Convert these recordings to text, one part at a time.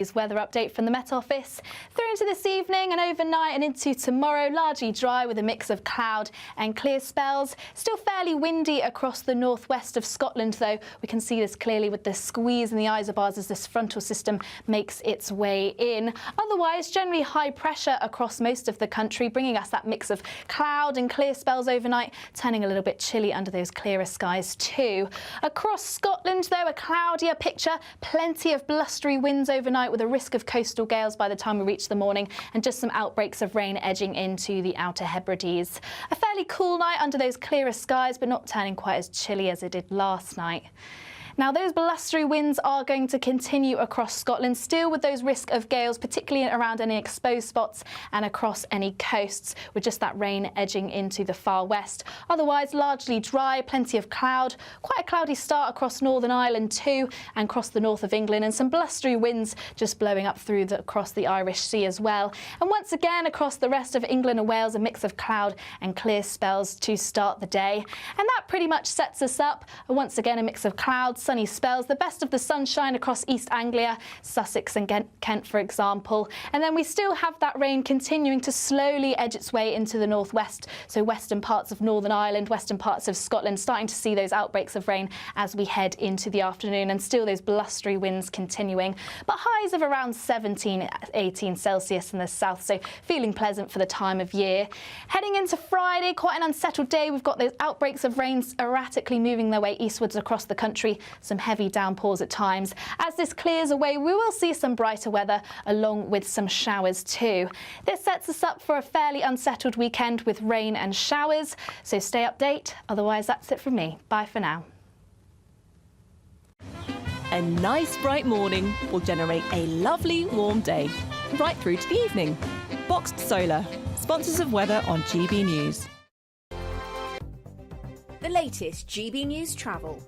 Weather update from the Met Office. Through into this evening and overnight and into tomorrow, largely dry with a mix of cloud and clear spells. Still fairly windy across the northwest of Scotland, though. We can see this clearly with the squeeze in the isobars as this frontal system makes its way in. Otherwise, generally high pressure across most of the country, bringing us that mix of cloud and clear spells overnight, turning a little bit chilly under those clearer skies too. Across Scotland, though, a cloudier picture, plenty of blustery winds overnight, with a risk of coastal gales by the time we reach the morning, and just some outbreaks of rain edging into the Outer Hebrides. A fairly cool night under those clearer skies, but not turning quite as chilly as it did last night. Now, those blustery winds are going to continue across Scotland, still with those risk of gales, particularly around any exposed spots and across any coasts, with just that rain edging into the far west. Otherwise, largely dry, plenty of cloud, quite a cloudy start across Northern Ireland too, and across the north of England, and some blustery winds just blowing up through across the Irish Sea as well. And once again, across the rest of England and Wales, a mix of cloud and clear spells to start the day. And that pretty much sets us up. Once again, a mix of clouds, sunny spells, the best of the sunshine across East Anglia, Sussex and Kent, for example. And then we still have that rain continuing to slowly edge its way into the northwest, so western parts of Northern Ireland, western parts of Scotland, starting to see those outbreaks of rain as we head into the afternoon, and still those blustery winds continuing. But highs of around 17, 18 Celsius in the south, so feeling pleasant for the time of year. Heading into Friday, quite an unsettled day. We've got those outbreaks of rain erratically moving their way eastwards across the country, some heavy downpours at times. As this clears away, we will see some brighter weather along with some showers too. This sets us up for a fairly unsettled weekend with rain and showers, so stay updated. Otherwise, that's it from me. Bye for now. A nice bright morning will generate a lovely warm day, right through to the evening. Boxed Solar, sponsors of weather on GB News. The latest GB News travel.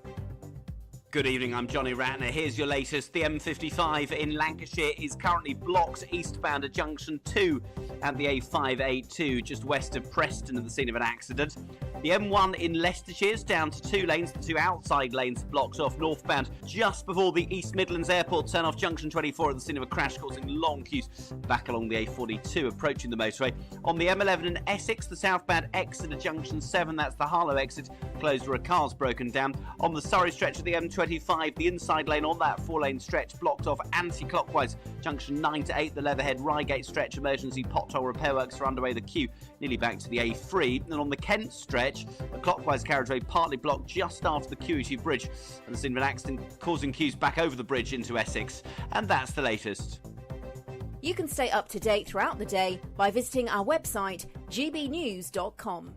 Good evening, I'm Johnny Ratner. Here's your latest. The M55 in Lancashire is currently blocked eastbound at junction 2 at the A582, just west of Preston, at the scene of an accident. The M1 in Leicestershire is down to 2 lanes. The 2 outside lanes blocked off northbound just before the East Midlands Airport turn off junction 24 at the scene of a crash, causing long queues back along the A42 approaching the motorway. On the M11 in Essex, the southbound exit at junction 7, that's the Harlow exit, closed where a car's broken down. On the Surrey stretch of the M25, the inside lane on that 4-lane stretch blocked off anti-clockwise. Junction 9 to 8, the Leatherhead-Reigate stretch, emergency pothole repair works are underway. The queue nearly back to the A3. And on the Kent stretch, the clockwise carriageway partly blocked just after the Queensy Bridge, and the scene of an accident causing queues back over the bridge into Essex. And that's the latest. You can stay up to date throughout the day by visiting our website, gbnews.com.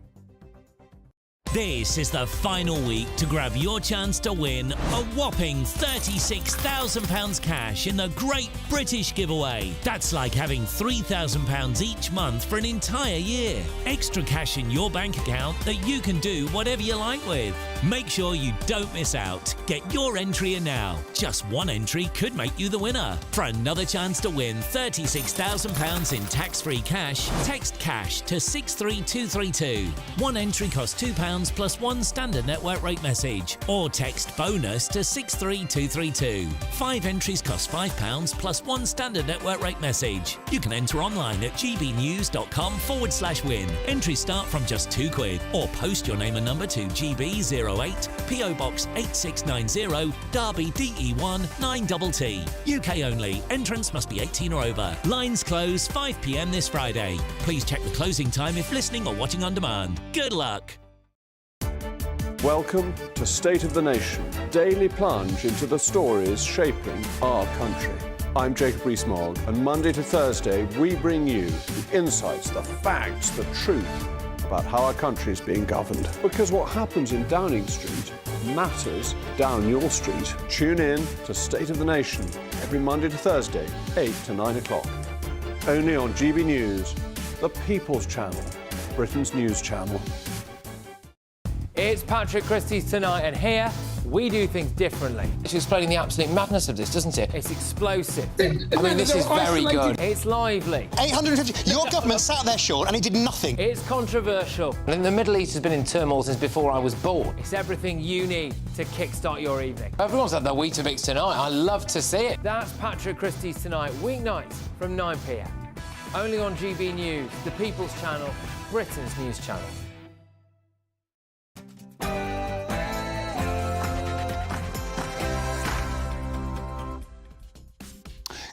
This is the final week to grab your chance to win a whopping £36,000 cash in the Great British Giveaway. That's like having £3,000 each month for an entire year. Extra cash in your bank account that you can do whatever you like with. Make sure you don't miss out. Get your entry in now. Just one entry could make you the winner. For another chance to win £36,000 in tax-free cash, text CASH to 63232. One entry costs £2 plus one standard network rate message, or text BONUS to 63232. 5 entries cost £5 plus one standard network rate message. You can enter online at gbnews.com/win. Entries start from just £2, or post your name and number to GB08 PO Box 8690 Derby DE1 9TT. UK only. Entrance must be 18 or over. Lines close 5 p.m. this Friday. Please check the closing time if listening or watching on demand. Good luck. Welcome to State of the Nation, daily plunge into the stories shaping our country. I'm Jacob Rees-Mogg, and Monday to Thursday we bring you the insights, the facts, the truth about how our country is being governed. Because what happens in Downing Street matters down your street. Tune in to State of the Nation every Monday to Thursday, 8 to 9 o'clock. Only on GB News, the People's Channel, Britain's news channel. It's Patrick Christie's Tonight, and here We do things differently. It's explaining the absolute madness of this, doesn't it? It's explosive. I mean, this is very good. It's lively. 850. Your government sat there short and it did nothing. It's controversial. And the Middle East has been in turmoil since before I was born. It's everything you need to kickstart your evening. Everyone's had their Weetabix tonight. I love to see it. That's Patrick Christie's Tonight, weeknights from 9 p.m. Only on GB News, the People's Channel, Britain's news channel.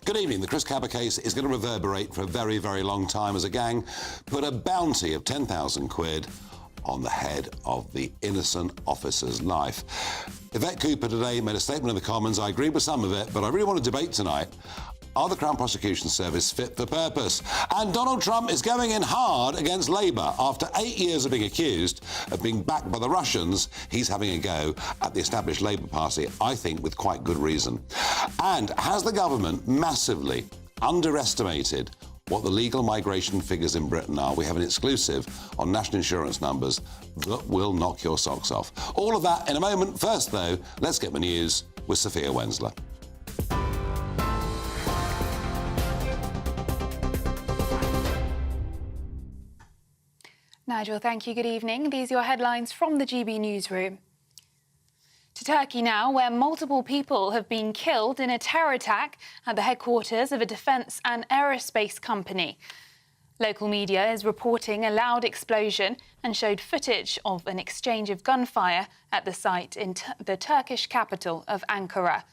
Good evening. The Chris Kaba case is going to reverberate for a very, very long time as a gang put a bounty of 10,000 quid on the head of the innocent officer's life. Yvette Cooper today made a statement in the Commons. I agree with some of it, but I really want to debate tonight. Are the Crown Prosecution Service fit for purpose? And Donald Trump is going in hard against Labour. After 8 years of being accused of being backed by the Russians, he's having a go at the established Labour Party, I think with quite good reason. And has the government massively underestimated what the legal migration figures in Britain are? We have an exclusive on national insurance numbers that will knock your socks off. All of that in a moment. First, though, let's get the news with Sophia Wensler. Nigel, thank you. Good evening. These are your headlines from the GB newsroom. To Turkey now, where multiple people have been killed in a terror attack at the headquarters of a defence and aerospace company. Local media is reporting a loud explosion and showed footage of an exchange of gunfire at the site in the Turkish capital of Ankara.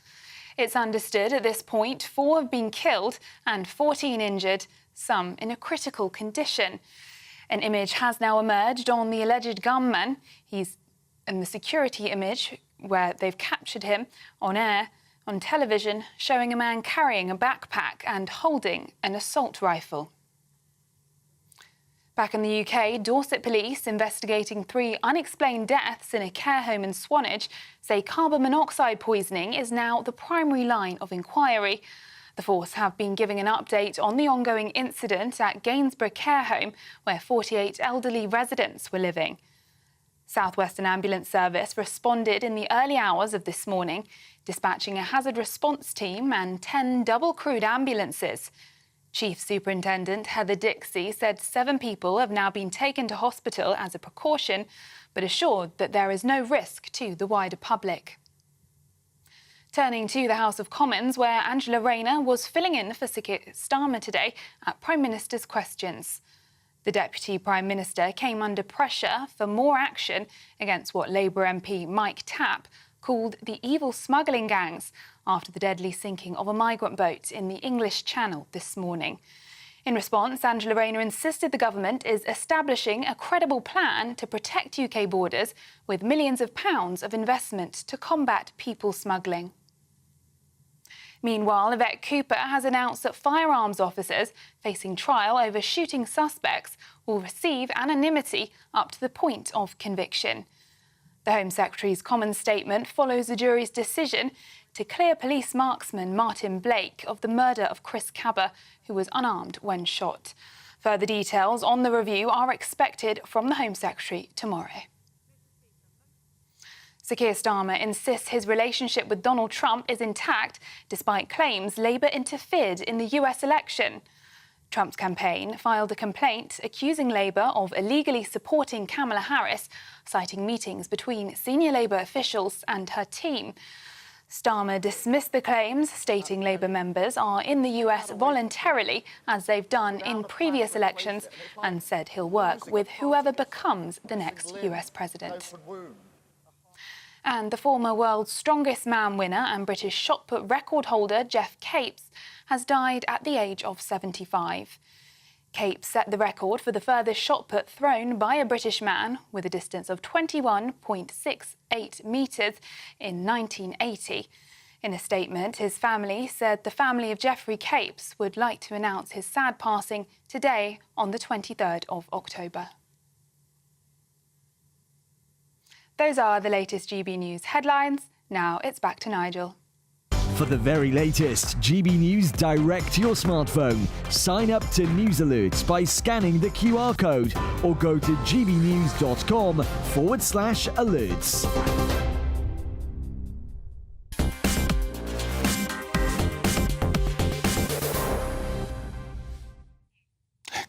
It's understood at this point 4 have been killed and 14 injured, some in a critical condition. An image has now emerged on the alleged gunman. He's in the security image where they've captured him on air, on television, showing a man carrying a backpack and holding an assault rifle. Back in the UK, Dorset police investigating 3 unexplained deaths in a care home in Swanage say carbon monoxide poisoning is now the primary line of inquiry. The force have been giving an update on the ongoing incident at Gainsborough Care Home, where 48 elderly residents were living. South Western Ambulance Service responded in the early hours of this morning, dispatching a hazard response team and 10 double-crewed ambulances. Chief Superintendent Heather Dixie said 7 people have now been taken to hospital as a precaution, but assured that there is no risk to the wider public. Turning to the House of Commons, where Angela Rayner was filling in for Sir Keir Starmer today at Prime Minister's questions. The Deputy Prime Minister came under pressure for more action against what Labour MP Mike Tapp called the evil smuggling gangs after the deadly sinking of a migrant boat in the English Channel this morning. In response, Angela Rayner insisted the government is establishing a credible plan to protect UK borders with millions of pounds of investment to combat people smuggling. Meanwhile, Yvette Cooper has announced that firearms officers facing trial over shooting suspects will receive anonymity up to the point of conviction. The Home Secretary's common statement follows the jury's decision to clear police marksman Martin Blake of the murder of Chris Kaba, who was unarmed when shot. Further details on the review are expected from the Home Secretary tomorrow. Sir Keir Starmer insists his relationship with Donald Trump is intact despite claims Labour interfered in the US election. Trump's campaign filed a complaint accusing Labour of illegally supporting Kamala Harris, citing meetings between senior Labour officials and her team. Starmer dismissed the claims, stating Labour members are in the US voluntarily, as they've done in previous elections, and said he'll work with whoever becomes the next US president. And the former world's strongest man winner and British shot put record holder Geoff Capes has died at the age of 75. Capes set the record for the furthest shot put thrown by a British man with a distance of 21.68 metres in 1980. In a statement, his family said the family of Geoffrey Capes would like to announce his sad passing today on the 23rd of October. Those are the latest GB News headlines. Now it's back to Nigel. For the very latest GB News direct to your smartphone, sign up to News Alerts by scanning the QR code or go to gbnews.com/alerts.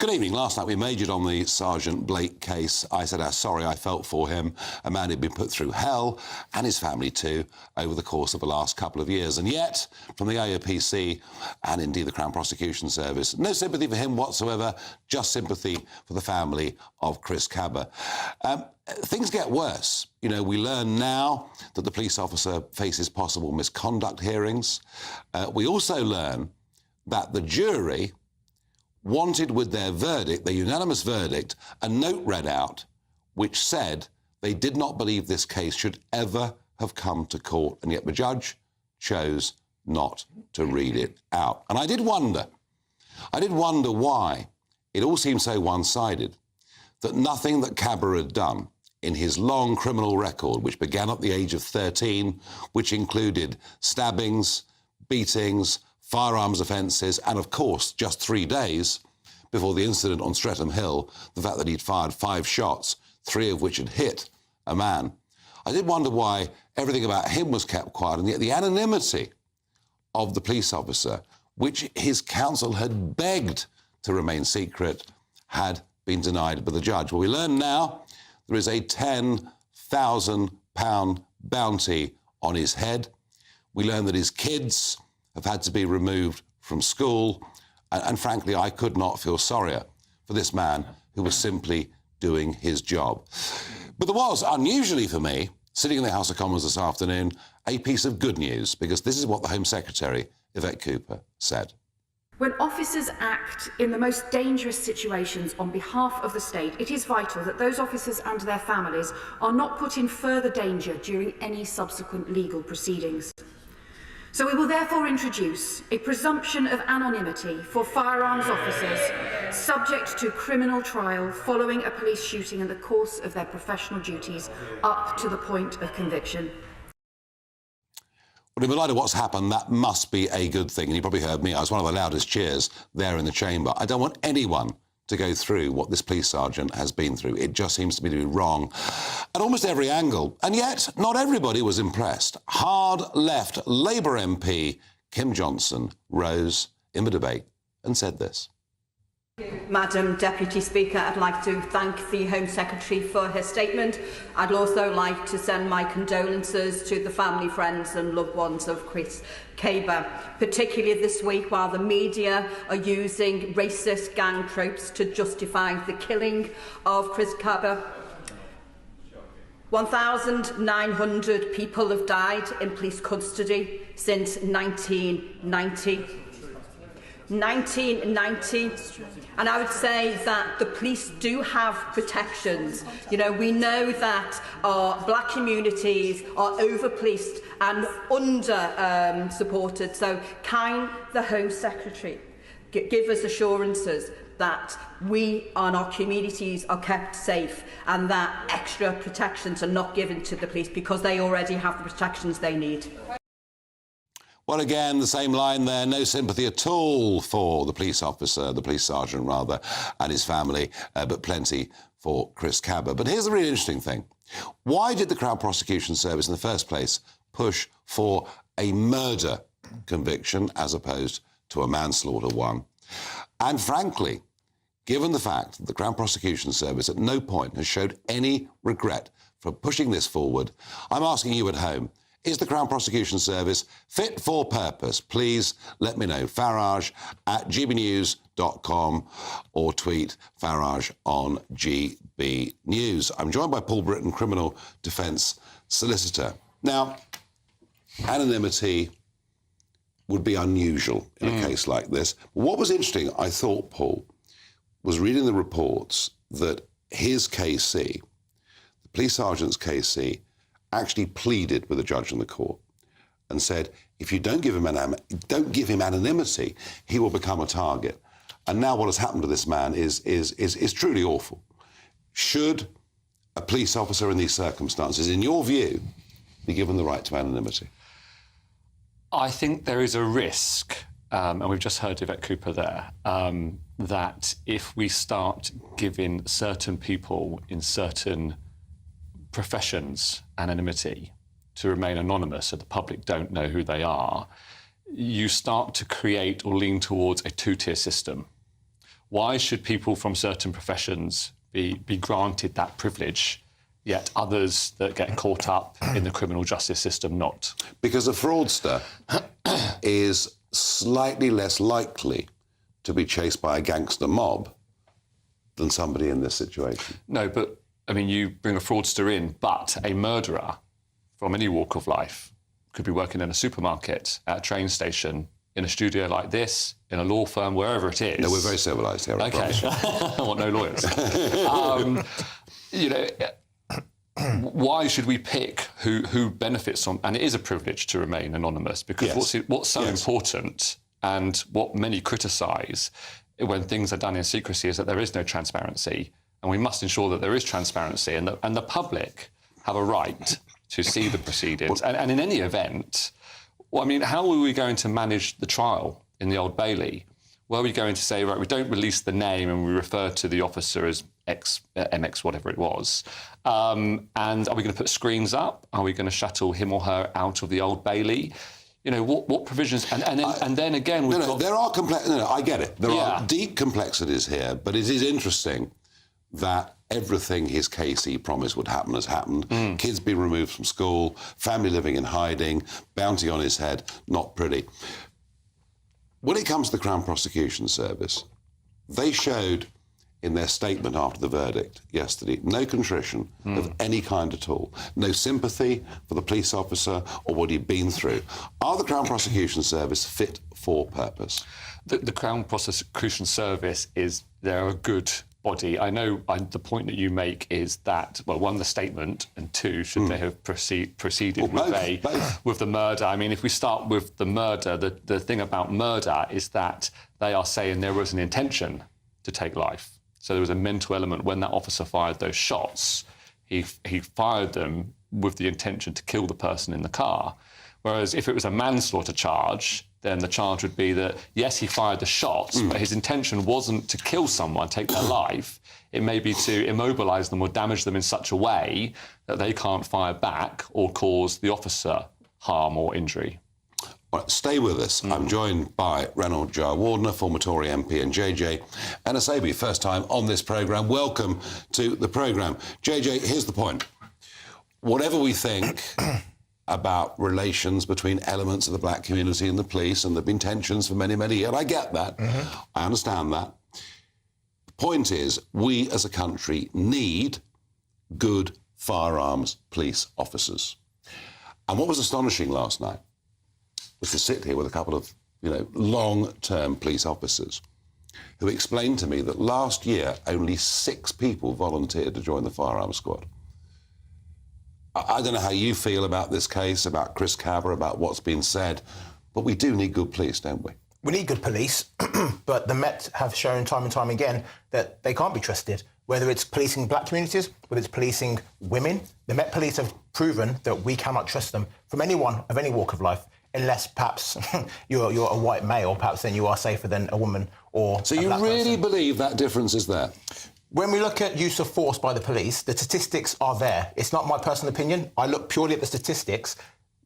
Good evening. Last night we majored on the Sergeant Blake case. I said how sorry I felt for him, a man who'd been put through hell, and his family too, over the course of the last couple of years. And yet, from the AOPC and indeed the Crown Prosecution Service, no sympathy for him whatsoever, just sympathy for the family of Chris Kaba. Things get worse. You know, we learn now that the police officer faces possible misconduct hearings. We also learn that the jury wanted with their verdict, their unanimous verdict, a note read out which said they did not believe this case should ever have come to court, and yet the judge chose not to read it out. And I did wonder why it all seemed so one-sided, that nothing that Kaba had done in his long criminal record, which began at the age of 13, which included stabbings, beatings, firearms offences, and of course, just 3 days before the incident on Streatham Hill, the fact that he'd fired 5 shots, 3 of which had hit a man. I did wonder why everything about him was kept quiet, and yet the anonymity of the police officer, which his counsel had begged to remain secret, had been denied by the judge. Well, we learn now there is a £10,000 bounty on his head. We learn that his kids have had to be removed from school. And frankly, I could not feel sorrier for this man who was simply doing his job. But there was, unusually for me, sitting in the House of Commons this afternoon, a piece of good news, because this is what the Home Secretary, Yvette Cooper, said. When officers act in the most dangerous situations on behalf of the state, it is vital that those officers and their families are not put in further danger during any subsequent legal proceedings. So we will therefore introduce a presumption of anonymity for firearms officers subject to criminal trial following a police shooting in the course of their professional duties up to the point of conviction. Well, in light of what's happened, that must be a good thing. And you probably heard me. I was one of the loudest cheers there in the chamber. I don't want anyone to go through what this police sergeant has been through. It just seems to me to be wrong at almost every angle. And yet, not everybody was impressed. Hard-left Labour MP Kim Johnson rose in the debate and said this. Madam Deputy Speaker, I'd like to thank the Home Secretary for her statement. I'd also like to send my condolences to the family, friends and loved ones of Chris Kaba, particularly this week while the media are using racist gang tropes to justify the killing of Chris Kaba. 1,900 people have died in police custody since 1990. 1990, and I would say that the police do have protections. You know, we know that our black communities are over-policed and under-supported, so can the Home Secretary give us assurances that we and our communities are kept safe and that extra protections are not given to the police because they already have the protections they need? Well, again, the same line there, no sympathy at all for the police officer, the police sergeant, rather, and his family, but plenty for Chris Kaba. But here's the really interesting thing. Why did the Crown Prosecution Service in the first place push for a murder conviction as opposed to a manslaughter one? And frankly, given the fact that the Crown Prosecution Service at no point has showed any regret for pushing this forward, I'm asking you at home, is the Crown Prosecution Service fit for purpose? Please let me know. Farage at GBNews.com or tweet Farage on GB News. I'm joined by Paul Britton, criminal defence solicitor. Now, anonymity would be unusual in a case like this. What was interesting, I thought, Paul, was reading the reports that his KC, the police sergeant's KC, actually pleaded with the judge in the court and said, if you don't give him anonymity, he will become a target. And now what has happened to this man is truly awful. Should a police officer in these circumstances, in your view, be given the right to anonymity? I think there is a risk, and we've just heard Yvette Cooper there, that if we start giving certain people in certain professions anonymity to remain anonymous so the public don't know who they are, you start to create or lean towards a two-tier system Why should people from certain professions be granted that privilege, yet others that get caught up in the criminal justice system not? Because a fraudster is slightly less likely to be chased by a gangster mob than somebody in this situation. No, but, I mean, you bring a fraudster in, but a murderer from any walk of life could be working in a supermarket, at a train station, in a studio like this, in a law firm, wherever it is. No, we're very civilised here, I promise you. I want no lawyers. You know, why should we pick who benefits from... And it is a privilege to remain anonymous, because what's so important, and what many criticise when things are done in secrecy, is that there is no transparency, and we must ensure that there is transparency, and the public have a right to see the proceedings. And in any event... Well, I mean, how are we going to manage the trial in the Old Bailey? Were we going to say, right, we don't release the name and we refer to the officer as MX, whatever it was? And are we going to put screens up? Are we going to shuttle him or her out of the Old Bailey? You know, what provisions? And then again, we've got... There are complex... No, I get it. There are deep complexities here, but it is interesting that everything his KC promised would happen has happened. Kids being removed from school, family living in hiding, bounty on his head, not pretty. When it comes to the Crown Prosecution Service, they showed in their statement after the verdict yesterday no contrition of any kind at all, no sympathy for the police officer or what he'd been through. Are the Crown Prosecution Service fit for purpose? The Crown Prosecution Service they're a good body. I know the point that you make is that, well, one, the statement, and two, should they have proceeded with the murder? I mean, if we start with the murder, the thing about murder is that they are saying there was an intention to take life. So there was a mental element when that officer fired those shots. He fired them with the intention to kill the person in the car. Whereas if it was a manslaughter charge, then the charge would be that, yes, he fired the shots, but his intention wasn't to kill someone, take their life. It may be to immobilise them or damage them in such a way that they can't fire back or cause the officer harm or injury. Well, stay with us. I'm joined by Reynold Jawardena, former Tory MP, and JJ Anasabi, first time on this programme. Welcome to the programme. JJ, here's the point. Whatever we think about relations between elements of the black community and the police, and there have been tensions for many, many years. I get that. I understand that. The point is, we as a country need good firearms police officers. And what was astonishing last night was to sit here with a couple of, long-term police officers who explained to me that last year only 6 people volunteered to join the firearms squad. I don't know how you feel about this case, about Chris Kaba, about what's been said, but we do need good police, don't we? We need good police, but the Met have shown time and time again that they can't be trusted. Whether it's policing black communities, whether it's policing women, the Met Police have proven that we cannot trust them from anyone of any walk of life, unless perhaps you're a white male, perhaps then you are safer than a woman or So you really believe that difference is there? When we look at use of force by the police, the statistics are there. It's not my personal opinion. I look purely at the statistics.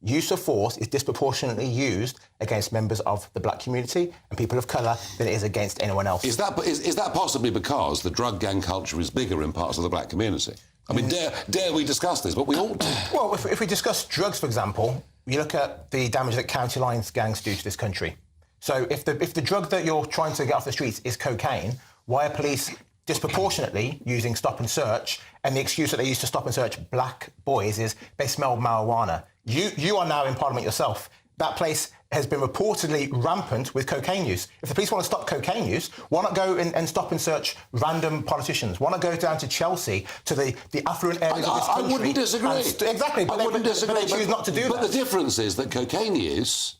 Use of force is disproportionately used against members of the black community and people of colour than it is against anyone else. Is that possibly because the drug gang culture is bigger in parts of the black community? I mean, dare we discuss this? But we ought to. Well, if we discuss drugs, for example, you look at the damage that county lines gangs do to this country. So if the drug that you're trying to get off the streets is cocaine, why are police disproportionately using stop and search, and the excuse that they use to stop and search black boys is they smell marijuana? You are now in Parliament yourself. That place has been reportedly rampant with cocaine use. If the police want to stop cocaine use, why not go and stop and search random politicians? Why not go down to Chelsea, to the affluent areas of this country? I wouldn't disagree. Exactly, but they choose not to do that. But the difference is that cocaine use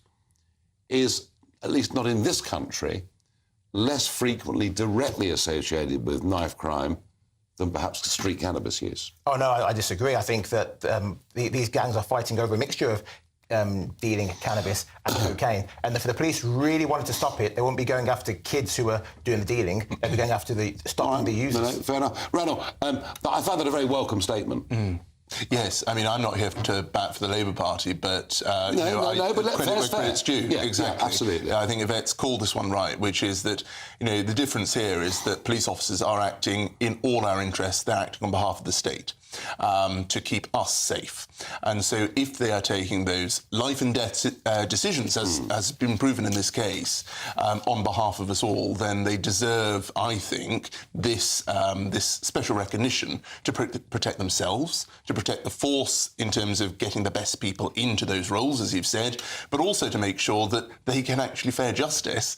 is, at least not in this country, less frequently directly associated with knife crime than perhaps street cannabis use. Oh, no, I disagree. I think that these gangs are fighting over a mixture of dealing cannabis and cocaine. And if the police really wanted to stop it, they wouldn't be going after kids who are doing the dealing. They'd be going after stopping the users. No, fair enough. Reynold, I found that a very welcome statement. Yes, I mean, I'm not here to bat for the Labour Party, but but credit's due. Yeah, exactly. Yeah, absolutely. I think Yvette's called this one right, which is that, the difference here is that police officers are acting in all our interests. They're acting on behalf of the state to keep us safe. And so if they are taking those life and death decisions, as has been proven in this case, on behalf of us all, then they deserve, I think, this special recognition to protect themselves, to protect the force in terms of getting the best people into those roles, as you've said, but also to make sure that they can actually fare justice,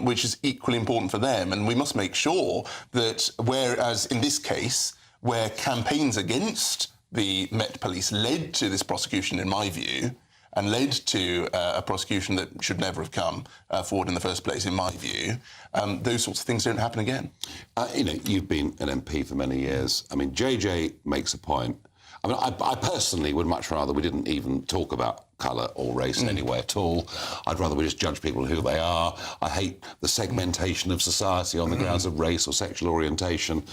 which is equally important for them. And we must make sure that, whereas in this case, where campaigns against the Met Police led to this prosecution, in my view, and led to a prosecution that should never have come forward in the first place, in my view, those sorts of things don't happen again. You've been an MP for many years. I mean, JJ makes a point. I mean, I personally would much rather we didn't even talk about colour or race in any way at all. I'd rather we just judge people who they are. I hate the segmentation of society on the grounds of race or sexual orientation.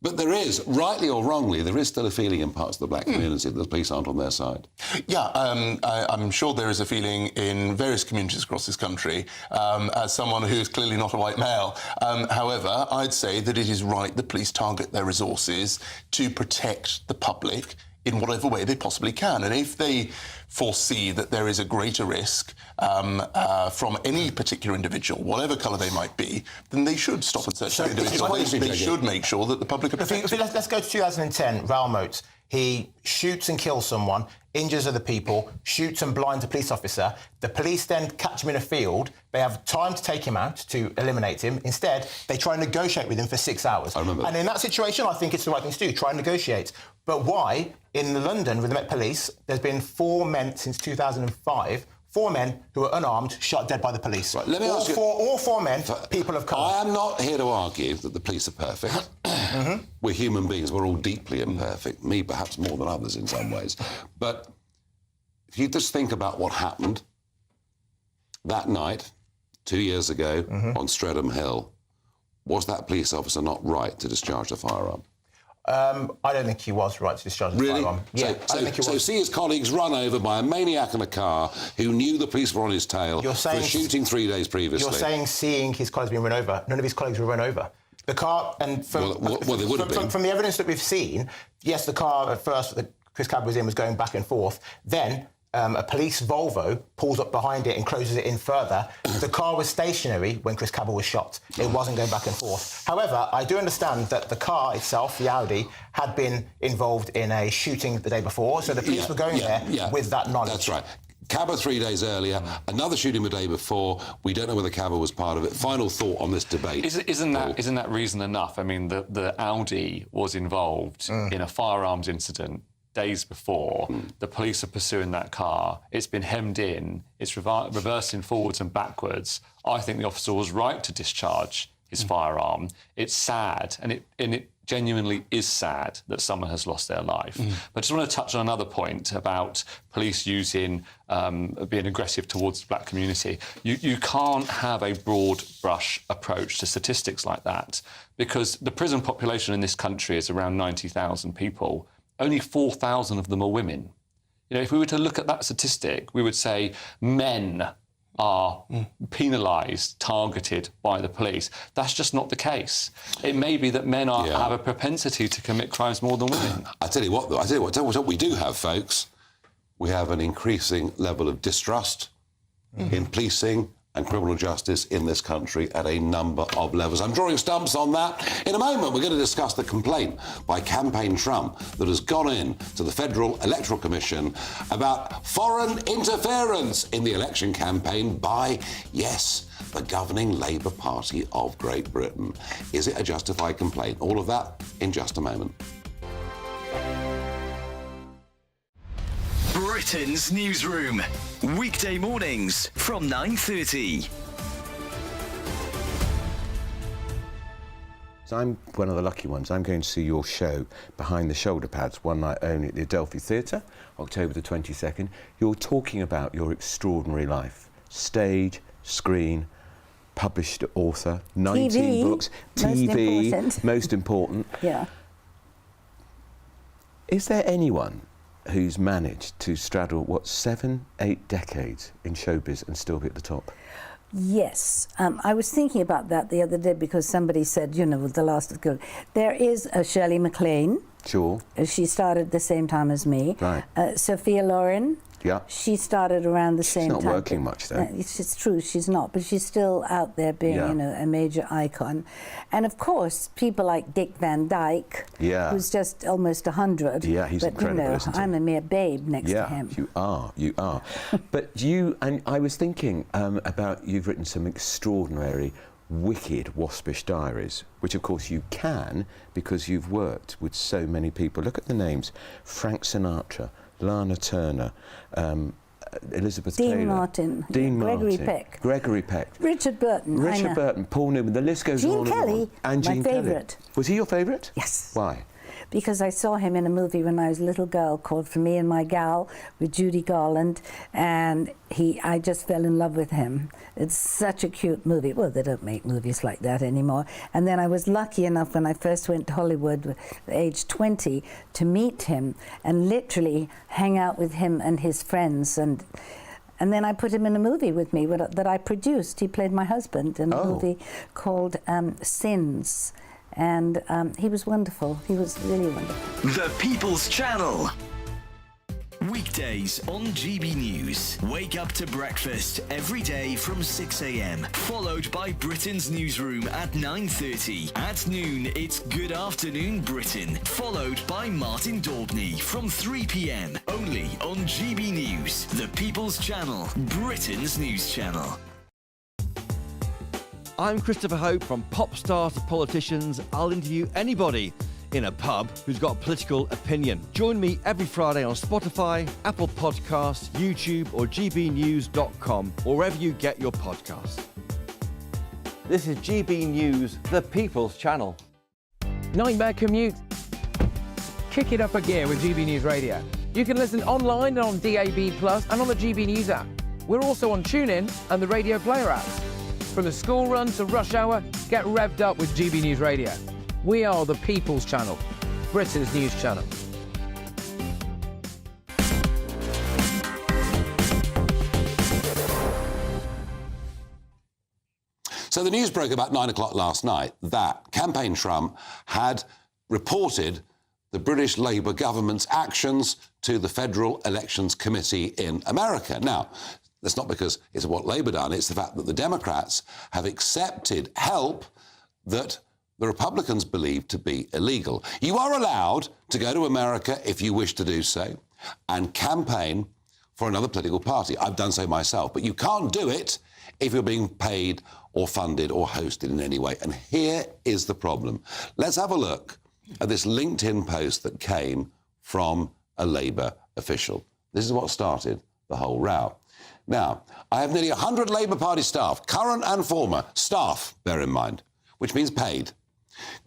But there is, rightly or wrongly, there is still a feeling in parts of the black community that the police aren't on their side. Yeah, I'm sure there is a feeling in various communities across this country, as someone who is clearly not a white male. However, I'd say that it is right that police target their resources to protect the public in whatever way they possibly can. And if they foresee that there is a greater risk from any particular individual, whatever colour they might be, then they should stop and search the individual. They should make sure that the public are protected. Let's go to 2010, Raoul Moat. He shoots and kills someone, injures other people, shoots and blinds a police officer. The police then catch him in a field. They have time to take him out, to eliminate him. Instead, they try and negotiate with him for 6 hours. I remember. And in that situation, I think it's the right thing to do, try and negotiate. But why, in London, with the Met Police, there's been 4 men since 2005, 4 men who are unarmed, shot dead by the police. Right, let me ask you, all four men, people of colour. I am not here to argue that the police are perfect. We're human beings. We're all deeply imperfect. Me, perhaps more than others in some ways. But if you just think about what happened that night, 2 years ago, on Streatham Hill, was that police officer not right to discharge the firearm? I don't think he was right to discharge the firearm. Yeah, I don't think he was. So see his colleagues run over by a maniac in a car who knew the police were on his tail for shooting 3 days previously. You're saying seeing his colleagues being run over. None of his colleagues were run over. The car, and from the evidence that we've seen, yes, the car at first that Chris Kaba was in was going back and forth. Then a police Volvo pulls up behind it and closes it in further. The car was stationary when Chris Kaba was shot. It wasn't going back and forth. However, I do understand that the car itself, the Audi, had been involved in a shooting the day before, so the police were going there with that knowledge. That's right. Kaba 3 days earlier, another shooting the day before. We don't know whether Kaba was part of it. Final thought on this debate. Isn't that reason enough? I mean, the Audi was involved in a firearms incident days before. The police are pursuing that car. It's been hemmed in. It's reversing forwards and backwards. I think the officer was right to discharge his firearm. It's sad, and it genuinely is sad that someone has lost their life. But I just want to touch on another point about police being aggressive towards the black community. You can't have a broad brush approach to statistics like that, because the prison population in this country is around 90,000 people. Only 4,000 of them are women. If we were to look at that statistic, we would say men are penalised, targeted by the police. That's just not the case. It may be that men have a propensity to commit crimes more than women. I tell you what we do have, folks. We have an increasing level of distrust in policing and criminal justice in this country at a number of levels. I'm drawing stumps on that. In a moment, we're going to discuss the complaint by Campaign Trump that has gone in to the Federal Electoral Commission about foreign interference in the election campaign by, yes, the governing Labour Party of Great Britain. Is it a justified complaint? All of that in just a moment. Britain's Newsroom, weekday mornings from 9:30. So I'm one of the lucky ones. I'm going to see your show, Behind the Shoulder Pads, one night only at the Adelphi Theatre, October the 22nd. You're talking about your extraordinary life. Stage, screen, published author, 19 books, TV, most important. Yeah. Is there anyone who's managed to straddle, 7, 8 decades in showbiz and still be at the top? Yes. I was thinking about that the other day because somebody said, the last of good. There is Shirley MacLaine. Sure. She started at the same time as me. Right. Sophia Loren. Yeah. She started around the same time. She's not working much, though. It's true, she's not, but she's still out there being, a major icon. And of course, people like Dick Van Dyke, who's just almost 100. Yeah, he's incredible, isn't he? I'm a mere babe next to him. Yeah, you are. But and I was thinking about, you've written some extraordinary, wicked, waspish diaries, which of course you can because you've worked with so many people. Look at the names: Frank Sinatra, Lana Turner, Elizabeth Taylor, Dean Martin, Gregory Peck, Richard Burton, Paul Newman. The list goes on and on. And my Gene favourite. Kelly. Was he your favourite? Yes. Why? Because I saw him in a movie when I was a little girl called For Me and My Gal with Judy Garland, and I just fell in love with him. It's such a cute movie. Well, they don't make movies like that anymore. And then I was lucky enough when I first went to Hollywood at age 20 to meet him and literally hang out with him and his friends. And then I put him in a movie with me that I produced. He played my husband in a movie called Sins. And he was wonderful. He was really wonderful. The People's Channel. Weekdays on GB News. Wake up to breakfast every day from 6 a.m. Followed by Britain's newsroom at 9:30. At noon, it's Good Afternoon Britain. Followed by Martin Daubney from 3 p.m. Only on GB News. The People's Channel. Britain's news channel. I'm Christopher Hope. From pop stars to politicians, I'll interview anybody in a pub who's got a political opinion. Join me every Friday on Spotify, Apple Podcasts, YouTube or gbnews.com, or wherever you get your podcasts. This is GB News, the People's Channel. Nightmare commute? Kick it up a gear with GB News Radio. You can listen online and on DAB+, and on the GB News app. We're also on TuneIn and the Radio Player apps. From the school run to rush hour, get revved up with GB News Radio. We are the People's Channel, Britain's news channel. So the news broke about 9 o'clock last night that Campaign Trump had reported the British Labour government's actions to the Federal Elections Committee in America. Now, that's not because it's what Labour done, it's the fact that the Democrats have accepted help that the Republicans believe to be illegal. You are allowed to go to America if you wish to do so and campaign for another political party. I've done so myself, but you can't do it if you're being paid or funded or hosted in any way. And here is the problem. Let's have a look at this LinkedIn post that came from a Labour official. This is what started the whole row. Now, I have nearly 100 Labour Party staff, current and former, staff, bear in mind, which means paid,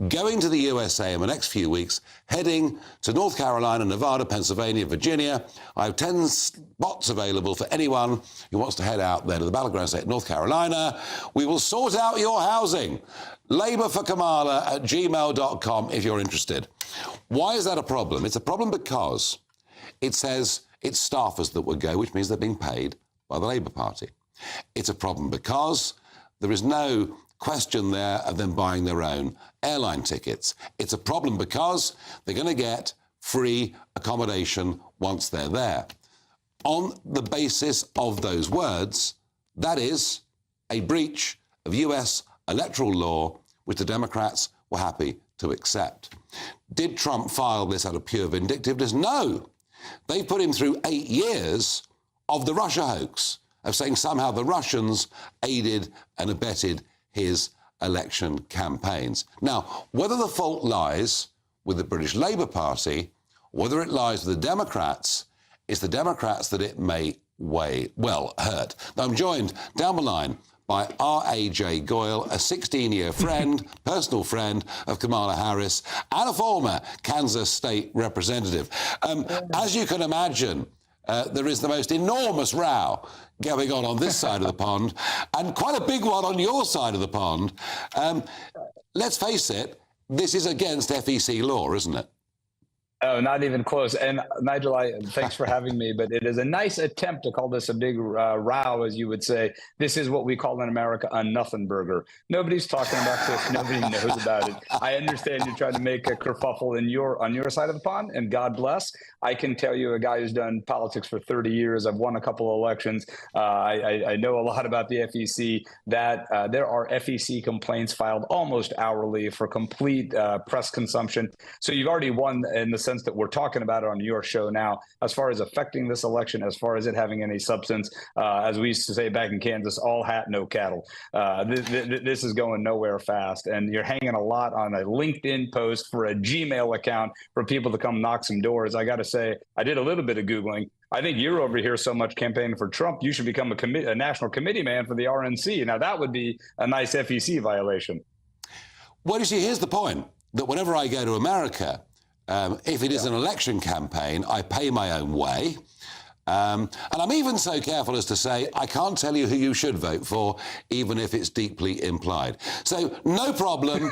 going to the USA in the next few weeks, heading to North Carolina, Nevada, Pennsylvania, Virginia. I have 10 spots available for anyone who wants to head out there to the battleground state of North Carolina. We will sort out your housing. labourforkamala@gmail.com if you're interested. Why is that a problem? It's a problem because it says it's staffers that will go, which means they're being paid by the Labour Party. It's a problem because there is no question there of them buying their own airline tickets. It's a problem because they're going to get free accommodation once they're there. On the basis of those words, that is a breach of US electoral law, which the Democrats were happy to accept. Did Trump file this out of pure vindictiveness? No. They've put him through 8 years of the Russia hoax, of saying somehow the Russians aided and abetted his election campaigns. Now, whether the fault lies with the British Labour Party, whether it lies with the Democrats, it's the Democrats that it may well hurt. Now, I'm joined down the line by R.A.J. Goyle, a 16-year friend, personal friend of Kamala Harris, and a former Kansas state representative. As you can imagine, there is the most enormous row going on this side of the pond, and quite a big one on your side of the pond. Let's face it, this is against FEC law, isn't it? Oh, not even close. And Nigel, thanks for having me, but it is a nice attempt to call this a big row, as you would say. This is what we call in America a nothing burger. Nobody's talking about this. Nobody knows about it. I understand you're trying to make a kerfuffle on your side of the pond, and God bless. I can tell you, a guy who's done politics for 30 years, I've won a couple of elections. I know a lot about the FEC, that there are FEC complaints filed almost hourly for complete press consumption. So you've already won in the sense that we're talking about it on your show now. As far as affecting this election, as far as it having any substance, as we used to say back in Kansas, all hat, no cattle. This is going nowhere fast, and you're hanging a lot on a LinkedIn post for a Gmail account for people to come knock some doors. I got to say, I did a little bit of Googling. I think you're over here so much campaigning for Trump, you should become a national committee man for the RNC. Now, that would be a nice FEC violation. Well, you see, here's the point, that whenever I go to America, if it is an election campaign, I pay my own way. And I'm even so careful as to say, I can't tell you who you should vote for, even if it's deeply implied. So no problem,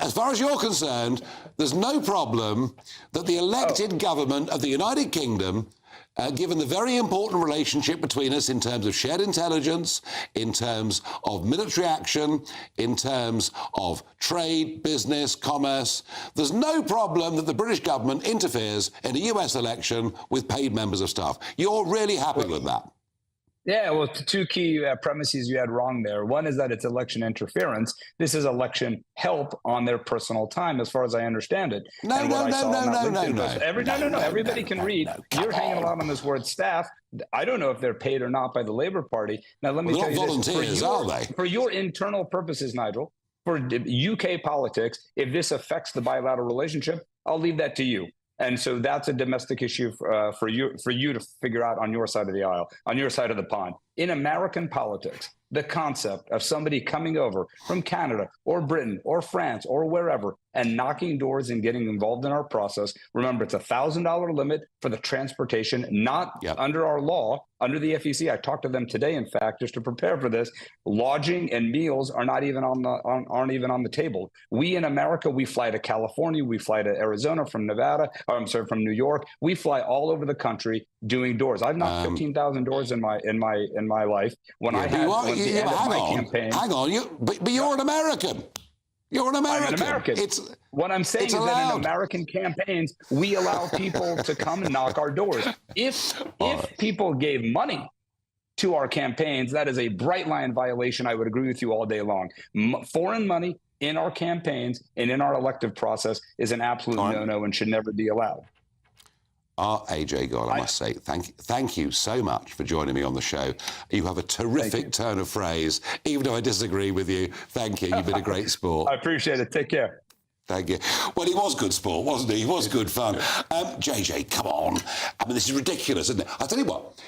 as far as you're concerned, there's no problem that the elected government of the United Kingdom, given the very important relationship between us in terms of shared intelligence, in terms of military action, in terms of trade, business, commerce, there's no problem that the British government interferes in a US election with paid members of staff. You're really happy with that? Yeah, well, two key premises you had wrong there. One is that it's election interference. This is election help on their personal time, as far as I understand it. No. Everybody can read. You're hanging a lot on this word staff. I don't know if they're paid or not by the Labour Party. Now, let me tell you volunteers, are they? For your internal purposes, Nigel, for UK politics, if this affects the bilateral relationship, I'll leave that to you. And so that's a domestic issue for you to figure out on your side of the aisle, on your side of the pond. In American politics, the concept of somebody coming over from Canada or Britain or France or wherever and knocking doors and getting involved in our process. Remember, it's $1,000 limit for the transportation, not under our law, under the FEC. I talked to them today, in fact, just to prepare for this. Lodging and meals are not even aren't even on the table. We in America, we fly to California, we fly to Arizona from from New York. We fly all over the country doing doors. I've knocked 15,000 doors in my life. When I had hang on, but you're an American. You're an American. I'm an American. What I'm saying is that in American campaigns, we allow people to come and knock our doors. If people gave money to our campaigns, that is a bright line violation. I would agree with you all day long. Foreign money in our campaigns and in our elective process is an absolute no-no and should never be allowed. AJ God, I must say, thank you so much for joining me on the show. You have a terrific turn of phrase, even though I disagree with you. Thank you. You've been a great sport. I appreciate it. Take care. Thank you. Well, he was good sport, wasn't he? He was good fun. JJ, come on. I mean, this is ridiculous, isn't it? I'll tell you what,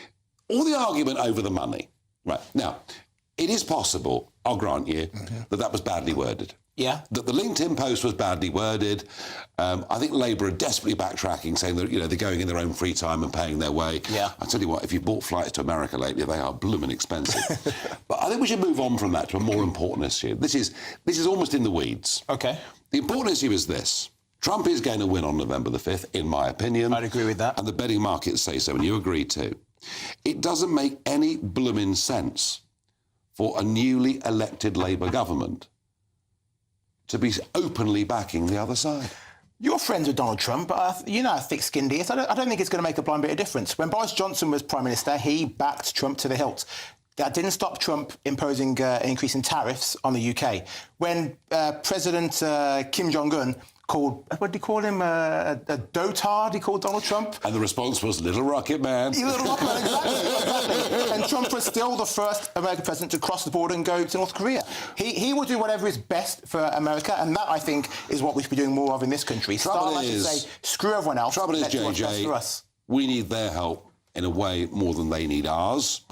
all the argument over the money. Right. Now, it is possible, I'll grant you, that was badly worded. Yeah. That the LinkedIn post was badly worded. I think Labour are desperately backtracking, saying that they're going in their own free time and paying their way. Yeah. I tell you what, if you bought flights to America lately, they are blooming expensive. But I think we should move on from that to a more important issue. This is almost in the weeds. Okay. The important issue is this. Trump is going to win on November the 5th, in my opinion. I'd agree with that. And the betting markets say so, and you agree too. It doesn't make any blooming sense for a newly elected Labour government to be openly backing the other side. You're friends with Donald Trump, but you know how thick-skinned he is. I don't think it's going to make a blind bit of difference. When Boris Johnson was Prime Minister, he backed Trump to the hilt. That didn't stop Trump imposing an increase in tariffs on the UK. When President Kim Jong-un called, what did he call him, a dotard, he called Donald Trump. And the response was, little rocket man. Little rocket man, exactly. And Trump was still the first American president to cross the border and go to North Korea. He will do whatever is best for America, and that, I think, is what we should be doing more of in this country. Start, say, screw everyone else. Trouble is, JJ, for us. We need their help in a way more than they need ours.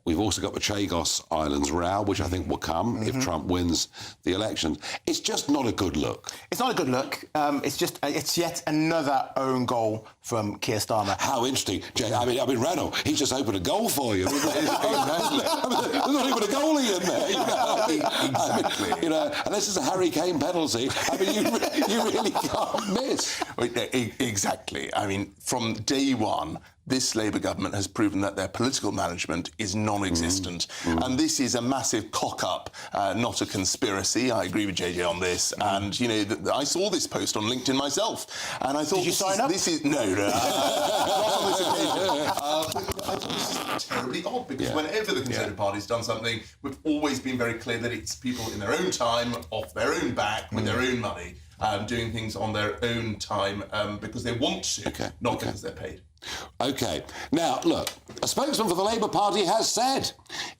We've also got the Chagos Islands row, which I think will come if Trump wins the election. It's just not a good look. It's not a good look. It's yet another own goal from Keir Starmer. How interesting, Jay. I mean, Renault, he's just opened a goal for you. There's not even a goalie in there. Exactly. I mean, unless it's a Harry Kane penalty, I mean, you really can't miss. Exactly. I mean, from day one, this Labour government has proven that their political management is non-existent. And this is a massive cock-up, not a conspiracy. I agree with JJ on this. And, you know, I saw this post on LinkedIn myself, and I thought... Did you sign up? No, not on this occasion. I thought this is terribly odd, because whenever the Conservative Party's done something, we've always been very clear that it's people in their own time, off their own back, with their own money, doing things on their own time because they want to, not because they're paid. OK. Now, look, a spokesman for the Labour Party has said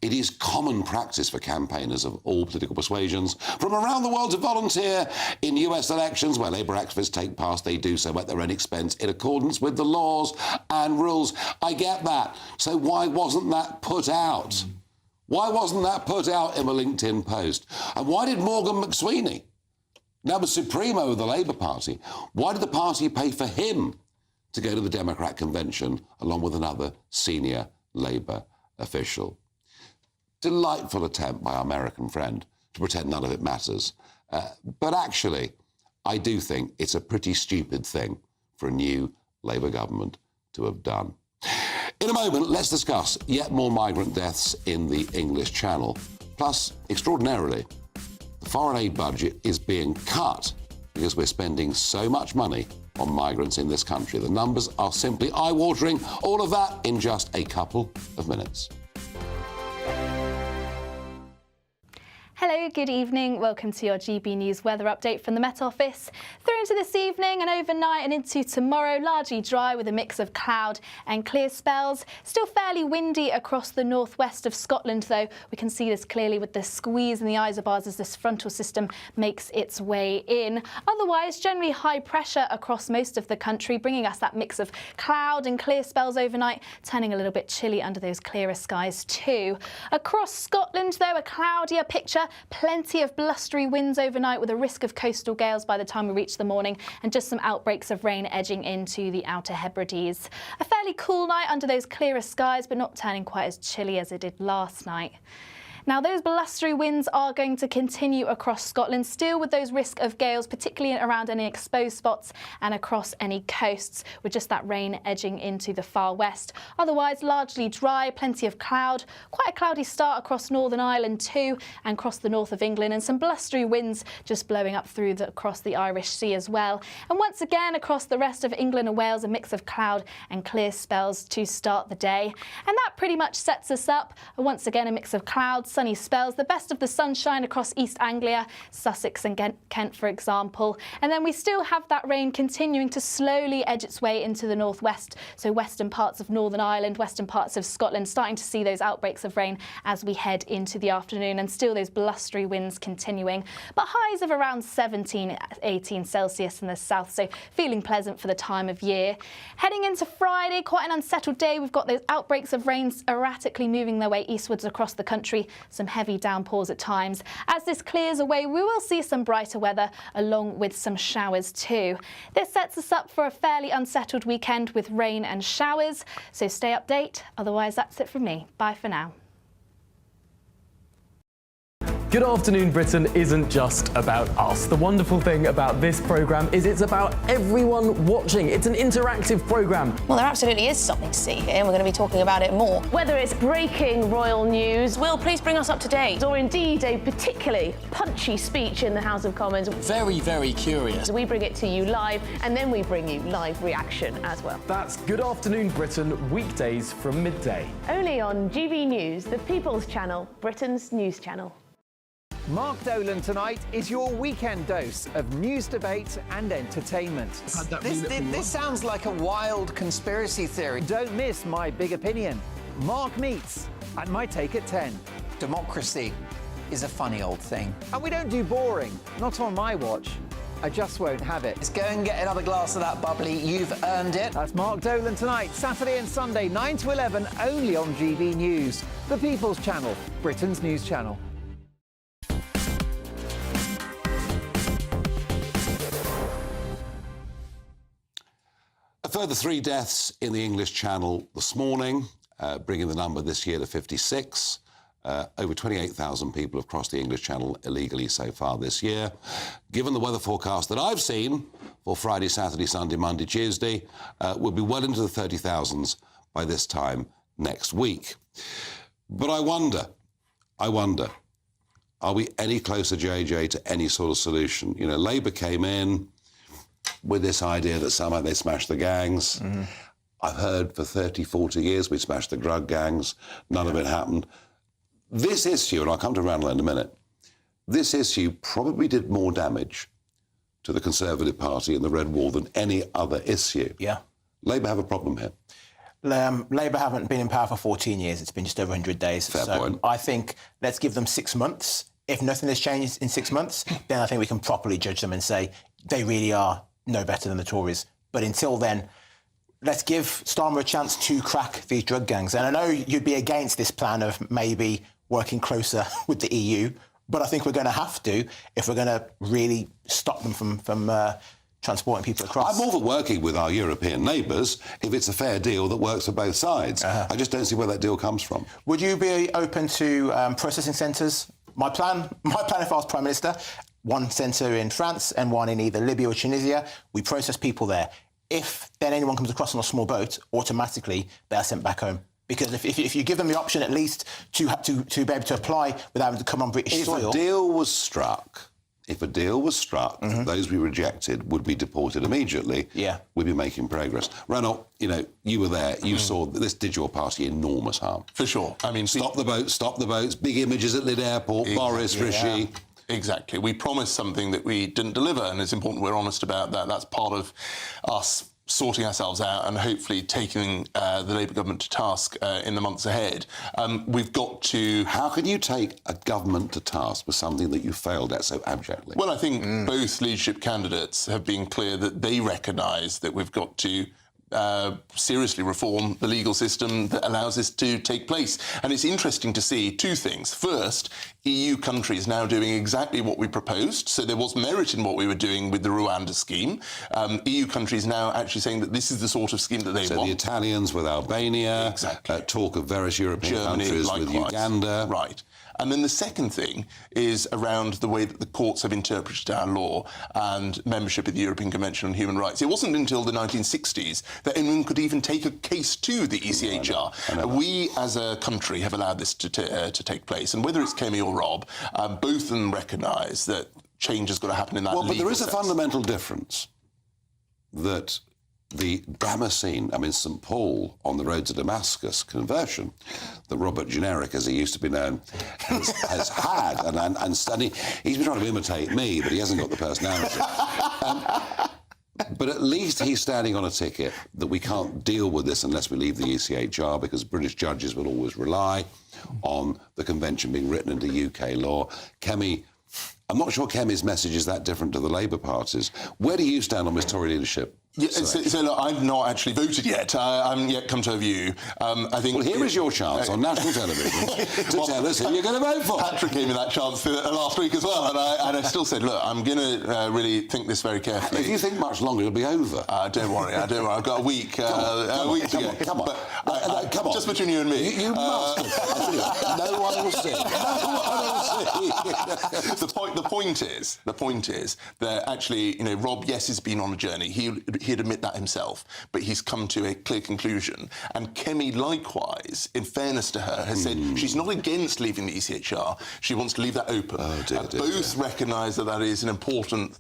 it is common practice for campaigners of all political persuasions from around the world to volunteer in US elections where Labour activists take part. They do so at their own expense in accordance with the laws and rules. I get that. So why wasn't that put out? Why wasn't that put out in a LinkedIn post? And why did Morgan McSweeney, now the Supremo of the Labour Party, why did the party pay for him to go to the Democrat convention along with another senior Labour official? Delightful attempt by our American friend to pretend none of it matters. But actually, I do think it's a pretty stupid thing for a new Labour government to have done. In a moment, let's discuss yet more migrant deaths in the English Channel. Plus, extraordinarily, the foreign aid budget is being cut because we're spending so much money on migrants in this country. The numbers are simply eye-watering. All of that in just a couple of minutes. Hello, good evening. Welcome to your GB News weather update from the Met Office. Through into this evening and overnight and into tomorrow, largely dry with a mix of cloud and clear spells. Still fairly windy across the northwest of Scotland, though. We can see this clearly with the squeeze in the isobars as this frontal system makes its way in. Otherwise, generally high pressure across most of the country, bringing us that mix of cloud and clear spells overnight, turning a little bit chilly under those clearer skies too. Across Scotland, though, a cloudier picture. Plenty of blustery winds overnight with a risk of coastal gales by the time we reach the morning, and just some outbreaks of rain edging into the Outer Hebrides. A fairly cool night under those clearer skies, but not turning quite as chilly as it did last night. Now, those blustery winds are going to continue across Scotland, still with those risk of gales, particularly around any exposed spots and across any coasts, with just that rain edging into the far west. Otherwise, largely dry, plenty of cloud, quite a cloudy start across Northern Ireland too, and across the north of England, and some blustery winds just blowing up through across the Irish Sea as well. And once again, across the rest of England and Wales, a mix of cloud and clear spells to start the day. And that pretty much sets us up. Once again, a mix of clouds, sunny spells, the best of the sunshine across East Anglia, Sussex and Kent, for example. And then we still have that rain continuing to slowly edge its way into the northwest, so western parts of Northern Ireland, western parts of Scotland, starting to see those outbreaks of rain as we head into the afternoon, and still those blustery winds continuing. But highs of around 17, 18 Celsius in the south, so feeling pleasant for the time of year. Heading into Friday, quite an unsettled day. We've got those outbreaks of rain erratically moving their way eastwards across the country, some heavy downpours at times. As this clears away, we will see some brighter weather along with some showers too. This sets us up for a fairly unsettled weekend with rain and showers, so stay updated. Otherwise, that's it from me. Bye for now. Good Afternoon Britain isn't just about us. The wonderful thing about this programme is it's about everyone watching. It's an interactive programme. Well, there absolutely is something to see here, and we're going to be talking about it more. Whether it's breaking royal news, Will, please bring us up to date. Or indeed a particularly punchy speech in the House of Commons. Very, very curious. We bring it to you live, and then we bring you live reaction as well. That's Good Afternoon Britain, weekdays from midday. Only on GB News, the People's Channel, Britain's news channel. Mark Dolan tonight is your weekend dose of news, debate and entertainment. This sounds like a wild conspiracy theory. Don't miss My Big Opinion. Mark Meets and My Take at 10. Democracy is a funny old thing. And we don't do boring, not on my watch. I just won't have it. Let's go and get another glass of that bubbly. You've earned it. That's Mark Dolan tonight, Saturday and Sunday, 9 to 11, only on GB News. The People's Channel, Britain's news channel. A further 3 deaths in the English Channel this morning, bringing the number this year to 56. Over 28,000 people have crossed the English Channel illegally so far this year. Given the weather forecast that I've seen for Friday, Saturday, Sunday, Monday, Tuesday, we'll be well into the 30,000s by this time next week. But I wonder, are we any closer, JJ, to any sort of solution? You know, Labour came in with this idea that somehow they smashed the gangs. Mm-hmm. I've heard for 30, 40 years we smashed the drug gangs. None of it happened. This issue, and I'll come to Randall in a minute, this issue probably did more damage to the Conservative Party and the Red Wall than any other issue. Yeah. Labour have a problem here. Labour haven't been in power for 14 years. It's been just over 100 days. Fair point. I think let's give them 6 months. If nothing has changed in 6 months, then I think we can properly judge them and say they really are no better than the Tories. But until then, let's give Starmer a chance to crack these drug gangs. And I know you'd be against this plan of maybe working closer with the EU, but I think we're going to have to if we're going to really stop them from transporting people across. I'm all for working with our European neighbours if it's a fair deal that works for both sides. I just don't see where that deal comes from. Would you be open to processing centres? My plan if I was Prime Minister, one centre in France and one in either Libya or Tunisia. We process people there. If then anyone comes across on a small boat, automatically they are sent back home. Because if you give them the option at least to be able to apply without having to come on British soil. If a deal was struck, those we rejected would be deported immediately. Yeah. We'd be making progress. Ranulph, you know, you were there. You saw that this did your party enormous harm. For sure. I mean, stop the boats, big images at Lyd Airport, exactly. Boris, Rishi. Yeah. Exactly. We promised something that we didn't deliver, and it's important we're honest about that. That's part of us sorting ourselves out and hopefully taking the Labour government to task in the months ahead. We've got to... How can you take a government to task for something that you failed at so abjectly? Well, I think both leadership candidates have been clear that they recognise that we've got to seriously reform the legal system that allows this to take place. And it's interesting to see two things. First, EU countries now doing exactly what we proposed. So there was merit in what we were doing with the Rwanda scheme. EU countries now actually saying that this is the sort of scheme that they want. So the Italians with Albania, exactly. Talk of various European Germany, countries likewise. with Uganda. Right. And then the second thing is around the way that the courts have interpreted our law and membership of the European Convention on Human Rights. It wasn't until the 1960s that anyone could even take a case to the ECHR. We, as a country, have allowed this to take place. And whether it's Kemi or Rob, both of them recognise that change has got to happen in that legal but there is sense. a fundamental difference that the Damascene, St. Paul on the road to Damascus conversion that Robert Generic, as he used to be known, has had. And he's been trying to imitate me, but he hasn't got the personality. But at least he's standing on a ticket that we can't deal with this unless we leave the ECHR, because British judges will always rely on the convention being written into UK law. Kemi, I'm not sure Kemi's message is that different to the Labour parties. Where do you stand on this Tory leadership? Yeah, so look, I've not actually voted yet. I haven't yet come to a view. I think. Well, here is your chance on national television to tell us who you're going to vote for. Patrick gave me that chance last week as well, and I still said, look, I'm going to really think this very carefully. If you think much longer, it'll be over. Don't worry. I've got a week. A week to go. Come on. Come on. Just between you and me. You must. No one will see. The point is that actually, Rob, yes, has been on a journey. He'd admit that himself, but he's come to a clear conclusion. And Kemi, likewise, in fairness to her, has said she's not against leaving the ECHR. She wants to leave that open. Both recognise that is an important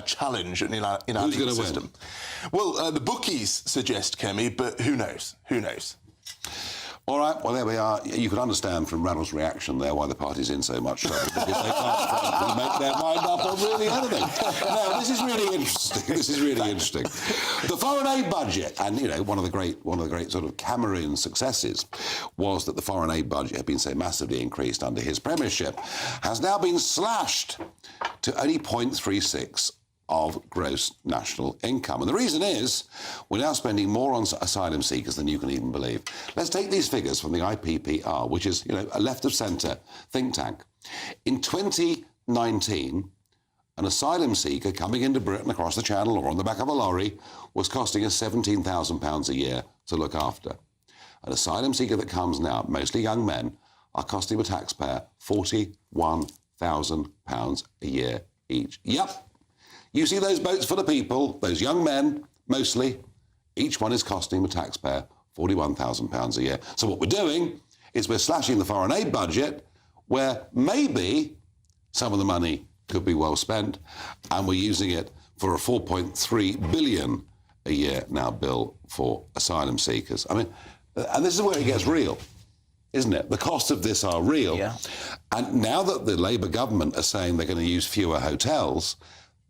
challenge in our legal system. Well, the bookies suggest Kemi, but who knows? Who knows? All right, well, there we are. You can understand from Ranulph's reaction there why the party's in so much trouble, because they can't frankly make their mind up on really anything. Now, this is really interesting. The foreign aid budget, and, one of the great sort of Cameroon successes was that the foreign aid budget had been so massively increased under his premiership, has now been slashed to only 0.36 of gross national income. And the reason is we're now spending more on asylum seekers than you can even believe. Let's take these figures from the IPPR, which is, a left-of-centre think tank. In 2019, an asylum seeker coming into Britain across the Channel or on the back of a lorry was costing us £17,000 a year to look after. An asylum seeker that comes now, mostly young men, are costing the taxpayer £41,000 a year each. Yep. You see those boats full of people, those young men, mostly, each one is costing the taxpayer £41,000 a year. So what we're doing is we're slashing the foreign aid budget, where maybe some of the money could be well spent, and we're using it for a £4.3 billion a year now bill for asylum seekers. I mean, and this is where it gets real, isn't it? The costs of this are real. Yeah. And now that the Labour government are saying they're going to use fewer hotels,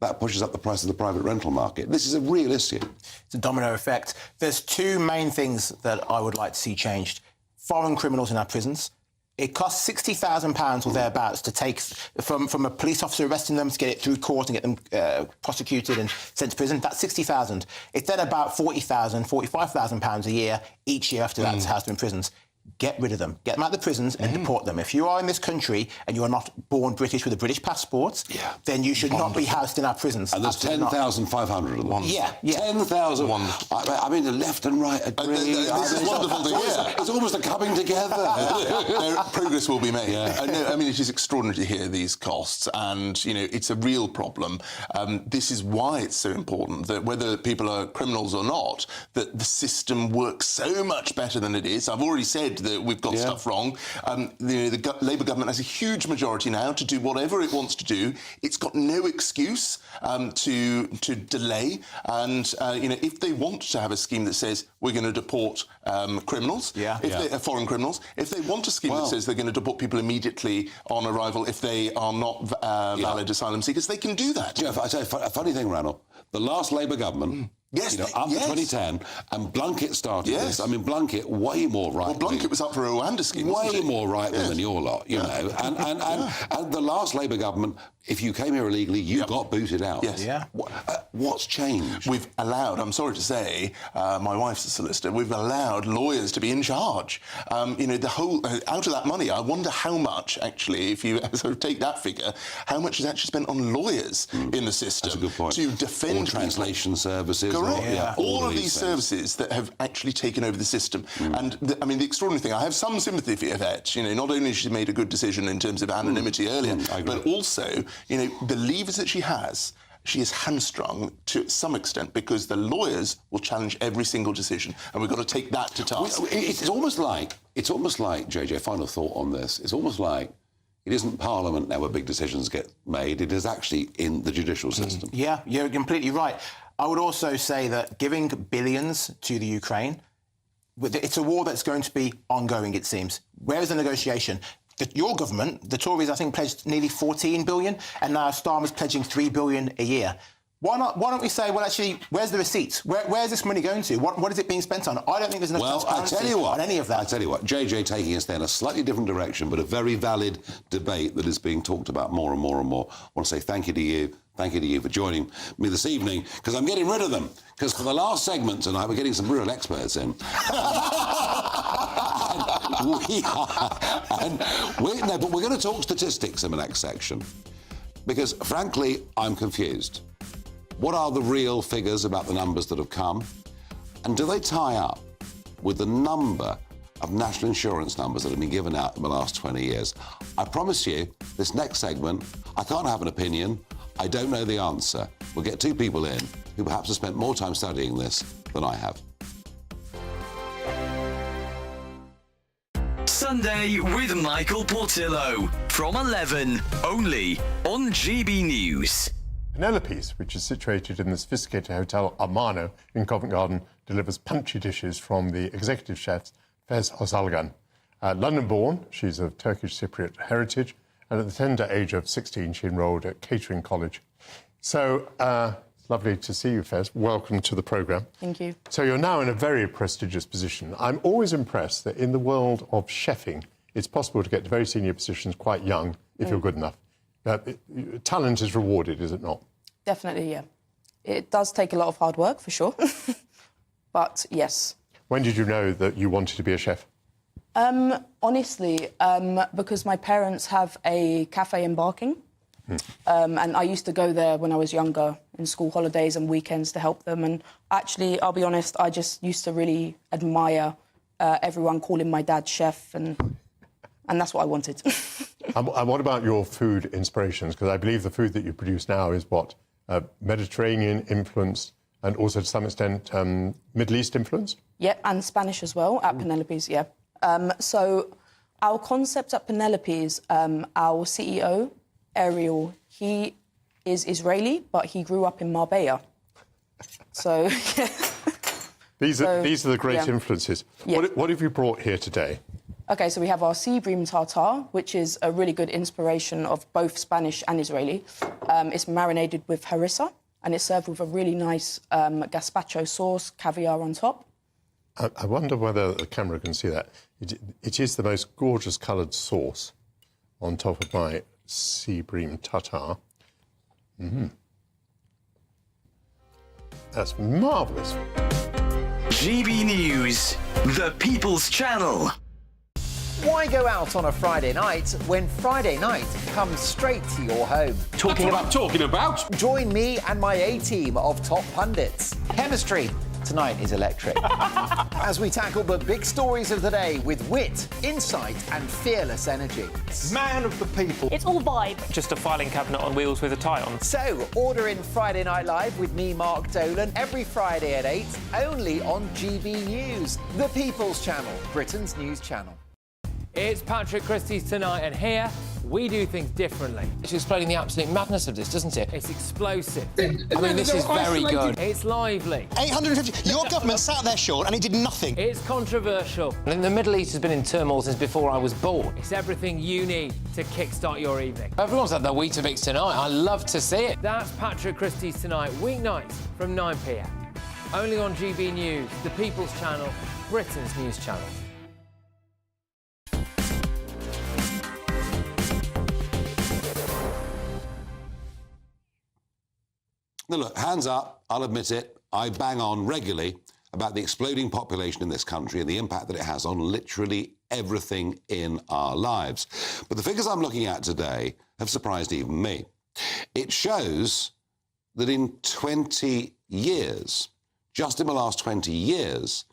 that pushes up the price of the private rental market. This is a real issue. It's a domino effect. There's two main things that I would like to see changed. Foreign criminals in our prisons. It costs £60,000 or thereabouts to take from a police officer arresting them to get it through court and get them prosecuted and sent to prison. That's £60,000. It's then about £40,000, £45,000 a year each year after that to house them in prisons. Get rid of them. Get them out of the prisons and deport them. If you are in this country and you are not born British with a British passport, then you should not be housed in our prisons. And there's 10,500 of them. Yeah. 10,000. I mean, the left and right agree. This is wonderful to hear. It's almost a coming together. Progress will be made. I mean, it is extraordinary to hear these costs, and, you know, it's a real problem. This is why it's so important that whether people are criminals or not, that the system works so much better than it is. I've already said that we've got stuff wrong. The Labour government has a huge majority now to do whatever it wants to do. It's got no excuse to delay. And you know, if they want to have a scheme that says we're going to deport criminals, foreign criminals, if they want a scheme that says they're going to deport people immediately on arrival if they are not valid asylum seekers, they can do that. Jeff, I tell you a funny thing, Ranald. The last Labour government. Up to 2010, and Blunkett started this. I mean, Blunkett way more right. Well, Blunkett was up for a Rwanda scheme, way more right than your lot, you know. And the last Labour government, if you came here illegally, you got booted out. Yes. What's changed? We've allowed, I'm sorry to say, my wife's a solicitor, we've allowed lawyers to be in charge. You know, the whole, out of that money, I wonder how much, actually, if you sort of take that figure, how much is actually spent on lawyers in the system. That's a good point. To defend all translation services. Correct. All of these services that have actually taken over the system. And, I mean, the extraordinary thing, I have some sympathy for Yvette. You know, not only has she made a good decision in terms of anonymity earlier, but also, you know, the levers that she is hamstrung to some extent because the lawyers will challenge every single decision, and we've got to take that to task. It's almost like, JJ, final thought on this, it's almost like it isn't Parliament now where big decisions get made, it is actually in the judicial system. Yeah, you're completely right. I would also say that giving billions to the Ukraine, it's a war that's going to be ongoing, it seems. Where is the negotiation? Your government, the Tories, I think, pledged nearly 14 billion, and now Starmer's pledging 3 billion a year. Why don't we say, well, actually, where's the receipts? Where's this money going to? What is it being spent on? I don't think there's enough transparency on any of that. I tell you what, JJ taking us there in a slightly different direction, but a very valid debate that is being talked about more and more and more. I want to say thank you to you. Thank you to you for joining me this evening, because I'm getting rid of them. Because for the last segment tonight, we're getting some real experts in. But we're going to talk statistics in the next section. Because, frankly, I'm confused. What are the real figures about the numbers that have come? And do they tie up with the number of national insurance numbers that have been given out in the last 20 years? I promise you, this next segment, I can't have an opinion. I don't know the answer. We'll get two people in who perhaps have spent more time studying this than I have. Sunday with Michael Portillo from 11, only on GB News. Penelope's, which is situated in the sophisticated hotel Armano in Covent Garden, delivers punchy dishes from the executive chef Fez Ozalgan. London-born, she's of Turkish Cypriot heritage, and at the tender age of 16, she enrolled at catering college. So, it's lovely to see you, Fez. Welcome to the programme. Thank you. So you're now in a very prestigious position. I'm always impressed that in the world of chefing, it's possible to get to very senior positions quite young, if you're good enough. Talent is rewarded, is it not? Definitely, yeah. It does take a lot of hard work, for sure. But, yes. When did you know that you wanted to be a chef? Honestly, because my parents have a cafe in Barking. And I used to go there when I was younger in school holidays and weekends to help them. And actually, I'll be honest, I just used to really admire everyone calling my dad chef. And And that's what I wanted. And what about your food inspirations? Because I believe the food that you produce now is what? Mediterranean influenced and also to some extent Middle East influenced? Yeah, and Spanish as well at Penelope's, yeah. So our concept at Penelope's, our CEO, Ariel, he is Israeli, but he grew up in Marbella. So, yeah. These are the great influences. Yeah. What have you brought here today? OK, so we have our sea bream tartare, which is a really good inspiration of both Spanish and Israeli. It's marinated with harissa, and it's served with a really nice gazpacho sauce, caviar on top. I wonder whether the camera can see that. It is the most gorgeous coloured sauce on top of my sea bream tartare. That's marvellous. GB News, the People's Channel. Why go out on a Friday night when Friday night comes straight to your home? Talking about? Join me and my A-team of top pundits. Chemistry tonight is electric. As we tackle the big stories of the day with wit, insight and fearless energy. Man of the people. It's all vibe. Just a filing cabinet on wheels with a tie on. So, order in Friday Night Live with me, Mark Dolan, every Friday at 8, only on GB News, the People's Channel, Britain's news channel. It's Patrick Christie's Tonight, and here we do things differently. It's explaining the absolute madness of this, doesn't it? It's explosive. I mean, this is very good. It's lively. 850. Your government sat there, Sean, and it did nothing. It's controversial. And the Middle East has been in turmoil since before I was born. It's everything you need to kickstart your evening. Everyone's had their Weetabix tonight. I love to see it. That's Patrick Christie's Tonight, weeknights from 9 p.m. Only on GB News, the People's Channel, Britain's news channel. Now, look, hands up, I'll admit it, I bang on regularly about the exploding population in this country and the impact that it has on literally everything in our lives. But the figures I'm looking at today have surprised even me. It shows that in 20 years, just in the last 20 years,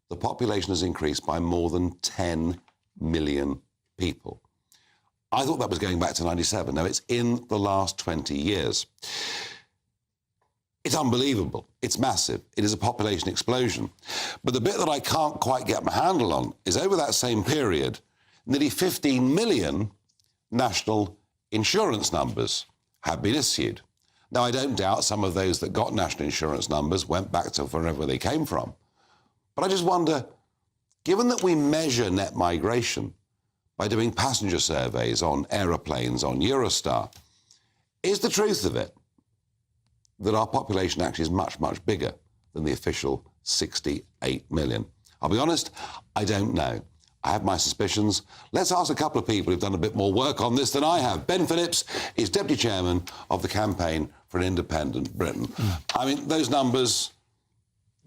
the population has increased by more than 10 million people. I thought that was going back to 97. No, it's in the last 20 years. It's unbelievable. It's massive. It is a population explosion. But the bit that I can't quite get my handle on is over that same period, nearly 15 million national insurance numbers have been issued. Now, I don't doubt some of those that got national insurance numbers went back to wherever they came from. But I just wonder, given that we measure net migration by doing passenger surveys on aeroplanes, on Eurostar, is the truth of it that our population actually is much, much bigger than the official 68 million? I'll be honest, I don't know. I have my suspicions. Let's ask a couple of people who've done a bit more work on this than I have. Ben Phillips is Deputy Chairman of the Campaign for an Independent Britain. I mean, those numbers...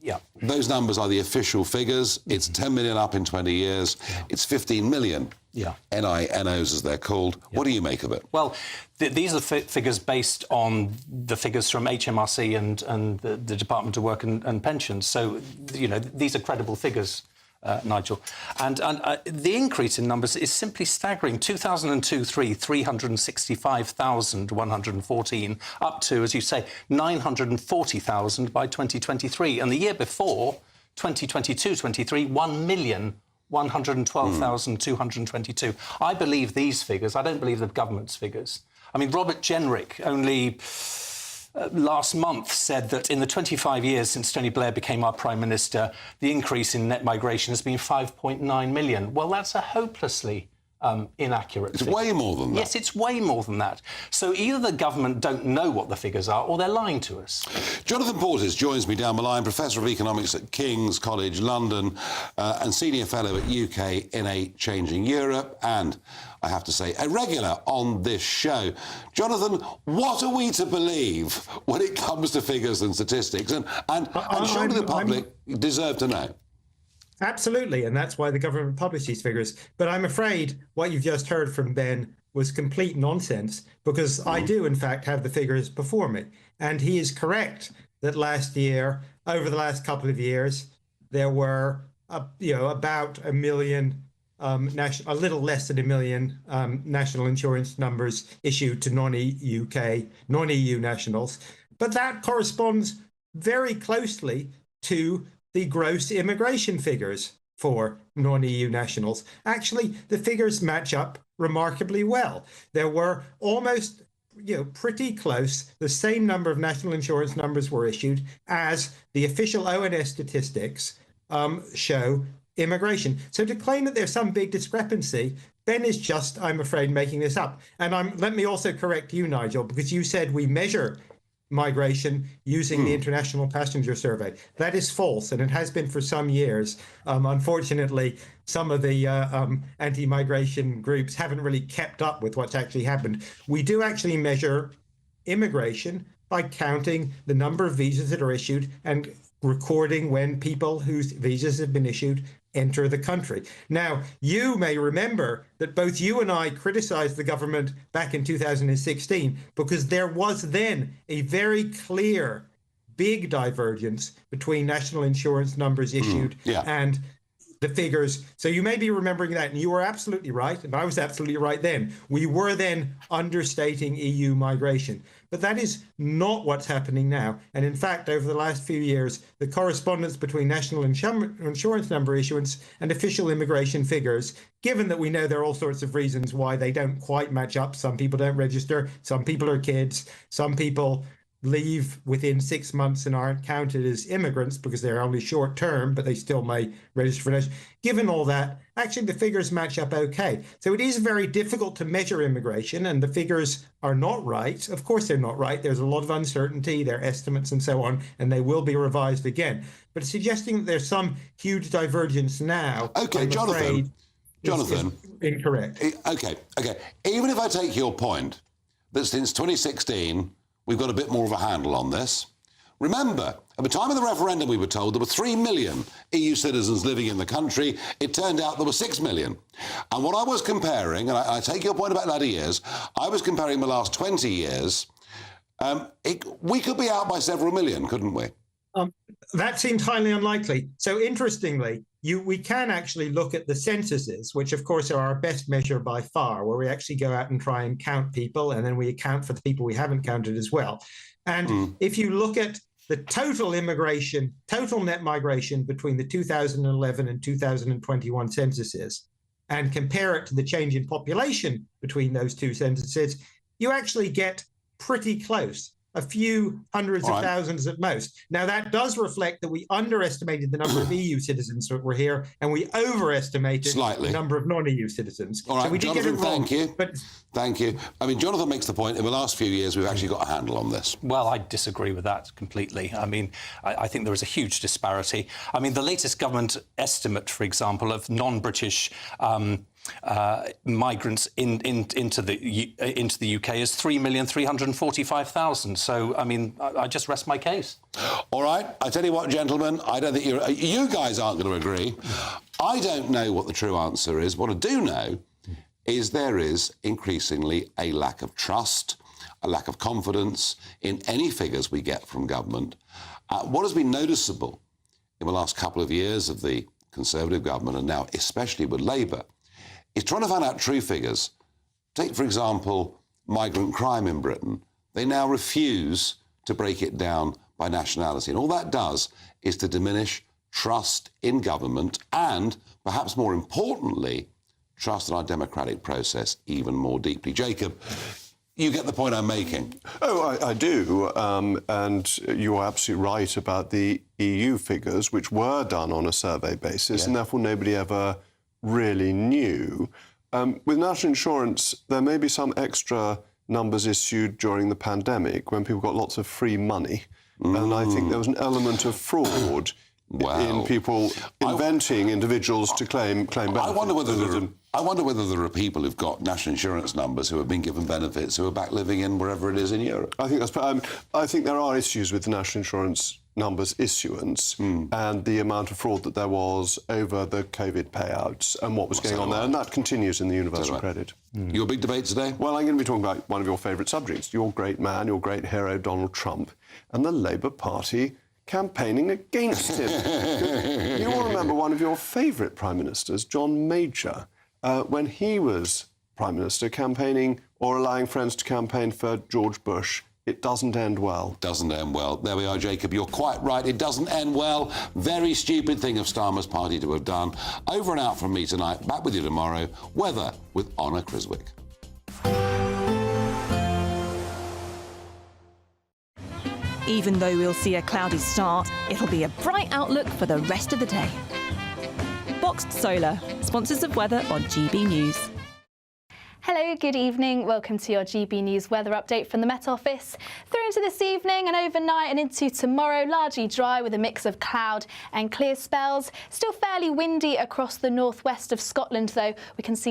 Yeah. Those numbers are the official figures. It's 10 million up in 20 years. Yeah. It's 15 million NINOs, as they're called. Yeah. What do you make of it? Well, these are figures based on the figures from HMRC and the Department of Work and Pensions. So, you know, these are credible figures, Nigel. And the increase in numbers is simply staggering. 2002-3, 365,114, up to, as you say, 940,000 by 2023. And the year before, 2022-23, 1,112,222. I believe these figures. I don't believe the government's figures. I mean, Robert Jenrick only... last month said that in the 25 years since Tony Blair became our Prime Minister, the increase in net migration has been 5.9 million. Well, that's a hopelessly inaccurate figure. It's way more than that. Yes, it's way more than that. So either the government don't know what the figures are or they're lying to us. Jonathan Portes joins me down the line, Professor of Economics at King's College London and Senior Fellow at UK in a Changing Europe, and I have to say, a regular on this show. Jonathan, what are we to believe when it comes to figures and statistics? And surely the public deserve to know. Absolutely, and that's why the government published these figures. But I'm afraid what you've just heard from Ben was complete nonsense, because I do, in fact, have the figures before me. And he is correct that last year, over the last couple of years, there were about 1 million a little less than 1 million national insurance numbers issued to non-EU nationals. But that corresponds very closely to the gross immigration figures for non-EU nationals. Actually, the figures match up remarkably well. There were almost, pretty close. The same number of national insurance numbers were issued as the official ONS statistics show immigration. So to claim that there's some big discrepancy, Ben is just, I'm afraid, making this up. And let me also correct you, Nigel, because you said we measure migration using the International Passenger Survey. That is false, and it has been for some years. Unfortunately, some of the anti-migration groups haven't really kept up with what's actually happened. We do actually measure immigration by counting the number of visas that are issued and recording when people whose visas have been issued enter the country. Now, you may remember that both you and I criticized the government back in 2016 because there was then a very clear, big divergence between national insurance numbers issued and the figures. So you may be remembering that, and you were absolutely right, and I was absolutely right then. We were then understating EU migration. But that is not what's happening now. And in fact, over the last few years, the correspondence between national insurance number issuance and official immigration figures, given that we know there are all sorts of reasons why they don't quite match up. Some people don't register, some people are kids, some people leave within 6 months and aren't counted as immigrants because they're only short term, but they still may register for national. Given all that, actually the figures match up okay. So it is very difficult to measure immigration, and the figures are not right. Of course they're not right. There's a lot of uncertainty, there are estimates and so on, and they will be revised again. But suggesting that there's some huge divergence now, Okay, Jonathan, is incorrect. Okay. Even if I take your point that since 2016, we've got a bit more of a handle on this. Remember, at the time of the referendum, we were told there were 3 million EU citizens living in the country. It turned out there were 6 million. And what I was comparing, and I take your point about latter years, I was comparing the last 20 years. We could be out by several million, couldn't we? That seemed highly unlikely. So interestingly, we can actually look at the censuses, which of course are our best measure by far, where we actually go out and try and count people, and then we account for the people we haven't counted as well. And if you look at the total immigration, total net migration between the 2011 and 2021 censuses, and compare it to the change in population between those two censuses, you actually get pretty close. A few hundreds of thousands at most. Now, that does reflect that we underestimated the number of EU citizens that were here, and we overestimated the number of non-EU citizens. All right, so we did Jonathan, get it wrong. thank you. Thank you. I mean, Jonathan makes the point, in the last few years, we've actually got a handle on this. Well, I disagree with that completely. I mean, I think there is a huge disparity. I mean, the latest government estimate, for example, of non-British migrants into the UK is 3,345,000. So, I mean, I just rest my case. All right. I tell you what, gentlemen, I don't think you guys aren't going to agree. I don't know what the true answer is. What I do know is there is increasingly a lack of trust, a lack of confidence in any figures we get from government. What has been noticeable in the last couple of years of the Conservative government, and now especially with Labour, is trying to find out true figures. Take, for example, migrant crime in Britain. They now refuse to break it down by nationality. And all that does is to diminish trust in government and, perhaps more importantly, trust in our democratic process even more deeply. Jacob, you get the point I'm making. Oh, I do. And you're absolutely right about the EU figures, which were done on a survey basis, and therefore nobody ever really knew. With national insurance, there may be some extra numbers issued during the pandemic when people got lots of free money. And I think there was an element of fraud in people inventing individuals to claim benefits. I wonder whether there are people who've got national insurance numbers who have been given benefits who are back living in wherever it is in Europe. I think I think there are issues with the national insurance numbers issuance and the amount of fraud that there was over the COVID payouts and what was going on there. And that continues in the universal credit. Your big debate today? Well, I'm going to be talking about one of your favourite subjects, your great man, your great hero, Donald Trump, and the Labour Party campaigning against him. You all remember one of your favourite Prime Ministers, John Major, when he was Prime Minister, campaigning or allowing friends to campaign for George Bush. It doesn't end well. Doesn't end well. There we are, Jacob. You're quite right. It doesn't end well. Very stupid thing of Starmer's party to have done. Over and out from me tonight. Back with you tomorrow. Weather with Honor Criswick. Even though we'll see a cloudy start, it'll be a bright outlook for the rest of the day. Boxed Solar, sponsors of weather on GB News. Hello, good evening. Welcome to your GB News weather update from the Met Office. Through into this evening and overnight and into tomorrow, largely dry with a mix of cloud and clear spells. Still fairly windy across the northwest of Scotland, though. We can see